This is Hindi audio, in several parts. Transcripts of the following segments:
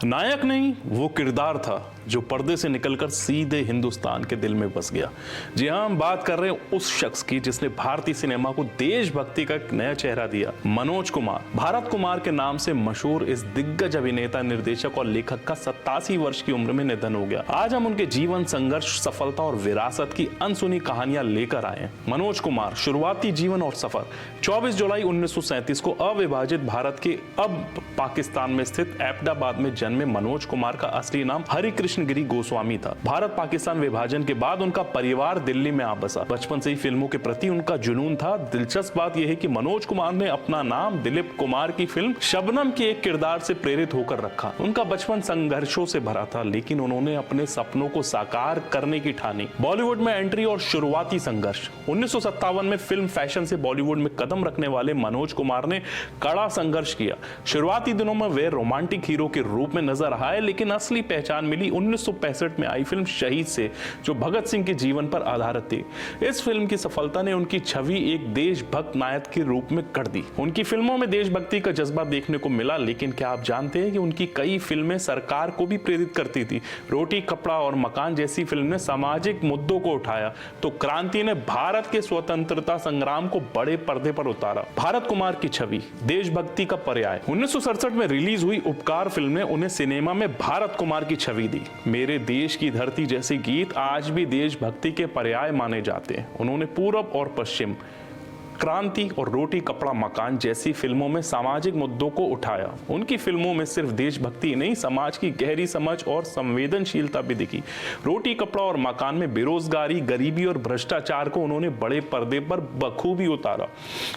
नायक नहीं, वो किरदार था जो पर्दे से निकलकर सीधे हिंदुस्तान के दिल में बस गया। जी हाँ, हम बात कर रहे हैं उस शख्स की जिसने भारतीय सिनेमा को देशभक्ति का एक नया चेहरा दिया। मनोज कुमार। भारत कुमार के नाम से मशहूर इस दिग्गज अभिनेता, निर्देशक और लेखक का 87 वर्ष की उम्र में निधन हो गया। आज हम उनके जीवन, संघर्ष, सफलता और विरासत की अनसुनी कहानियां लेकर आए हैं। मनोज कुमार, शुरुआती जीवन और सफर। 24 जुलाई 1937 को अविभाजित भारत के अब पाकिस्तान में स्थित एबटाबाद में जन्मे मनोज कुमार का असली नाम हरिकृष्ण गिरी गोस्वामी था। भारत पाकिस्तान विभाजन के बाद उनका परिवार दिल्ली में आ बसा। बचपन से ही फिल्मों के प्रति उनका जुनून था। दिलचस्प बात यह है कि मनोज कुमार ने अपना नाम दिलीप कुमार की फिल्म शबनम के एक किरदार से प्रेरित होकर रखा। उनका बचपन संघर्षों से भरा था, लेकिन उन्होंने अपने सपनों को साकार करने की ठानी। बॉलीवुड में एंट्री और शुरुआती संघर्ष। 1957 में फिल्म फैशन से बॉलीवुड में कदम रखने वाले मनोज कुमार ने कड़ा संघर्ष किया। शुरुआती दिनों में वे रोमांटिक हीरो के रूप में नजर आए, लेकिन असली पहचान मिली 1965 में आई फिल्म शहीद से, जो भगत सिंह के जीवन पर आधारित थी। इस फिल्म की सफलता ने उनकी छवि एक देशभक्त नायक के रूप में कर दी। उनकी फिल्मों में देशभक्ति का जज्बा देखने को मिला, लेकिन क्या आप जानते हैं कि उनकी कई फिल्में सरकार को भी प्रेरित करती थी। रोटी, कपड़ा और मकान जैसी फिल्म ने सामाजिक मुद्दों को उठाया, तो क्रांति ने भारत के स्वतंत्रता संग्राम को बड़े पर्दे पर उतारा। भारत कुमार की छवि देशभक्ति का पर्याय। 1967 में रिलीज हुई उपकार फिल्म ने उन्हें सिनेमा में भारत कुमार की छवि दी। मेरे देश की धरती जैसे गीत आज भी देशभक्ति के पर्याय माने जाते हैं। उन्होंने पूरब और पश्चिम, क्रांति और रोटी, कपड़ा, मकान जैसी फिल्मों में सामाजिक मुद्दों को उठाया। उनकी फिल्मों में सिर्फ देशभक्ति नहीं, समाज की गहरी समझ और संवेदनशीलता भी दिखी। रोटी, कपड़ा और मकान में बेरोजगारी, गरीबी और भ्रष्टाचार को उन्होंने बड़े पर्दे पर बखूबी उतारा।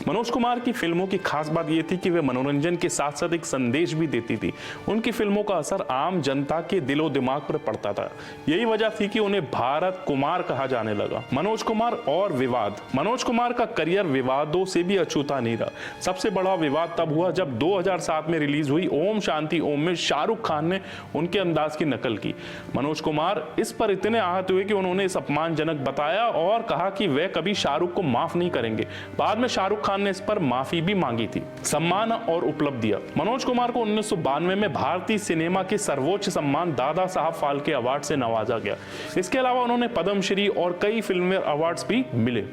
मनोज कुमार की फिल्मों की खास बात यह थी कि वे मनोरंजन के साथ साथ एक संदेश भी देती थी। उनकी फिल्मों का असर आम जनता के दिलो दिमाग पर पड़ता था। यही वजह थी कि उन्हें भारत कुमार कहा जाने लगा। मनोज कुमार और विवाद। मनोज कुमार का करियर विवादों से भी अछूता नहीं रहा। सबसे बड़ा विवाद तब हुआ जब 2007 में रिलीज हुई ओम शांति ओम में शाहरुख खान ने उनके अंदाज की नकल की। मनोज कुमार इस पर इतने आहत हुए कि उन्होंने इस अपमानजनक बताया और कहा कि वे कभी शाहरुख को माफ नहीं करेंगे। बाद में शाहरुख खान ने इस पर माफी भी मांगी थी। सम्मान और उपलब्धियां। मनोज कुमार को 1992 में भारतीय सिनेमा के सर्वोच्च सम्मान दादा साहब फाल्के अवार्ड से नवाजा गया। इसके अलावा उन्होंने पद्मश्री और कई फिल्मफेयर अवार्ड्स भी मिले।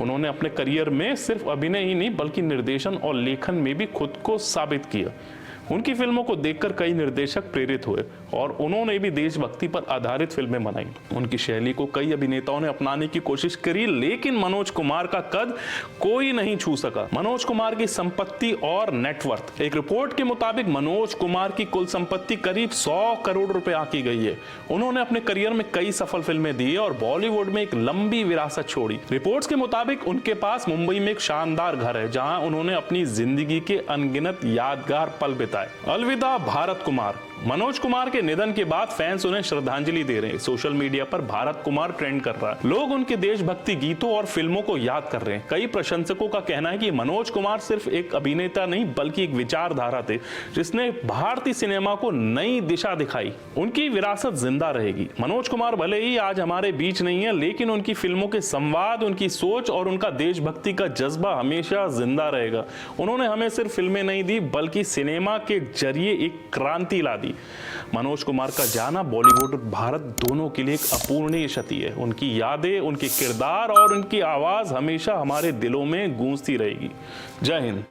उन्होंने अपने करियर में सिर्फ अभिनय ही नहीं बल्कि निर्देशन और लेखन में भी खुद को साबित किया। उनकी फिल्मों को देखकर कई निर्देशक प्रेरित हुए और उन्होंने भी देशभक्ति पर आधारित फिल्में बनाई। उनकी शैली को कई अभिनेताओं ने अपनाने की कोशिश करी, लेकिन मनोज कुमार का कद कोई नहीं छू सका। मनोज कुमार की संपत्ति और नेटवर्थ। एक रिपोर्ट के मुताबिक मनोज कुमार की कुल संपत्ति करीब 100 करोड़ रुपए आंकी गई है। उन्होंने अपने करियर में कई सफल फिल्में दी और बॉलीवुड में एक लंबी विरासत छोड़ी। रिपोर्ट्स के मुताबिक उनके पास मुंबई में एक शानदार घर है, जहां उन्होंने अपनी जिंदगी के अनगिनत यादगार पल बिताए। अलविदा भारत कुमार। मनोज कुमार के निधन के बाद फैंस उन्हें श्रद्धांजलि दे रहे हैं। सोशल मीडिया पर भारत कुमार ट्रेंड कर रहा है। लोग उनके देशभक्ति गीतों और फिल्मों को याद कर रहे हैं। कई प्रशंसकों का कहना है कि मनोज कुमार सिर्फ एक अभिनेता नहीं बल्कि एक विचारधारा थे, जिसने भारतीय सिनेमा को नई दिशा दिखाई। उनकी विरासत जिंदा रहेगी। मनोज कुमार भले ही आज हमारे बीच नहीं है, लेकिन उनकी फिल्मों के संवाद, उनकी सोच और उनका देशभक्ति का जज्बा हमेशा जिंदा रहेगा। उन्होंने हमें सिर्फ फिल्में नहीं दी बल्कि सिनेमा के जरिए एक क्रांति ला दी। मनोज कुमार का जाना बॉलीवुड और भारत दोनों के लिए एक अपूरणीय क्षति है। उनकी यादें, उनके किरदार और उनकी आवाज हमेशा हमारे दिलों में गूंजती रहेगी। जय हिंद।